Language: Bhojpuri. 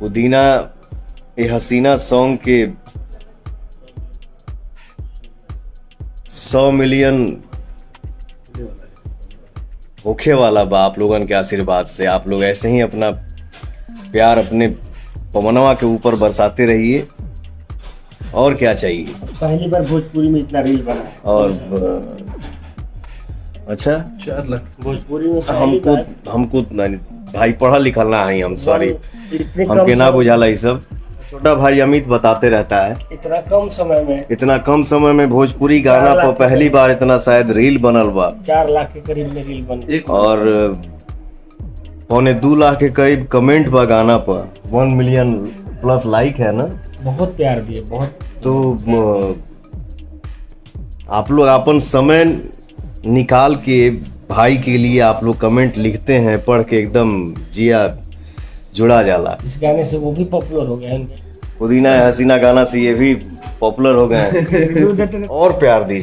पुदीना ये हसीना सॉन्ग के 100 मिलियन होखे वाला बा आप लोगन के आशीर्वाद से। आप लोग ऐसे ही अपना प्यार अपने पवनवा के ऊपर बरसाते रहिए, और क्या चाहिए। पहली बार भोजपुरी में इतना रील बना है। और अच्छा 4 लाख भोजपुरी में पहली बार हमको नहीं, भाई पढ़ा लिखल ना है हम, सॉरी इतने हमके कम ना समय- बुझाला ये सब। छोटा भाई अमित बताते रहता है इतना कम समय में इतना कम समय में भोजपुरी गाना 4 पर लाख पहली बार इतना शायद रील बनल बा, 4 लाख के करीब में रील बन गई। और 1.25 लाख के करीब कमेंट बा गाना पर, 1 मिलियन प्लस लाइक है ना। बहुत प्यार दिए, बहुत। तो आप लोग अपन समय निकाल के भाई के लिए आप लोग कमेंट लिखते हैं, पढ़ के एकदम जिया जुड़ा जाला। इस गाने से वो भी पॉपुलर हो गया है। पुदीना हसीना गाना से ये भी पॉपुलर हो गए हैं। रिव्यू देते थे। और प्यार दीजिए।